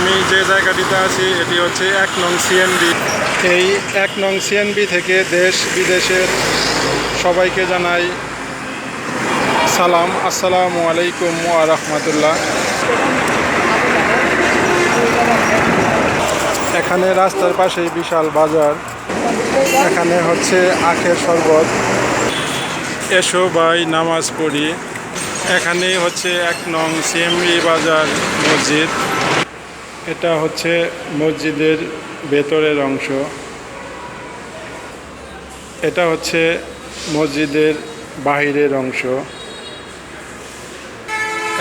আমি যে জায়গাটিতে আছি এটি হচ্ছে 1 নং সিএনবি। এই 1 নং সিএনবি থেকে দেশ বিদেশের সবাইকে জানাই সালাম, আসসালামু আলাইকুম ওয়া রাহমাতুল্লাহ। এখানে রাস্তার পাশেই বিশাল বাজার। এখানে হচ্ছে আখের শরবত। এসো ভাই নামাজ পড়ি। এখানেই হচ্ছে 1 নং সিএমবি বাজার মসজিদ। এটা হচ্ছে মসজিদের ভেতরের অংশ। এটা হচ্ছে মসজিদের বাহিরের অংশ।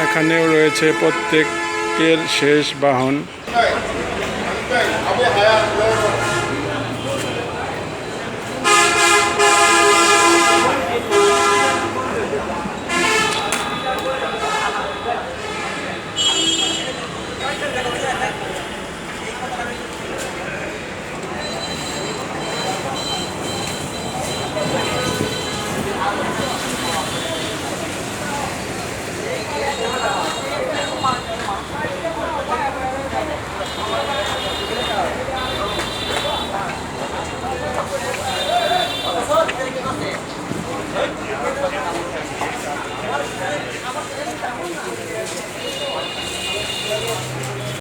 এখানেও রয়েছে প্রত্যেকের শেষ বাহন।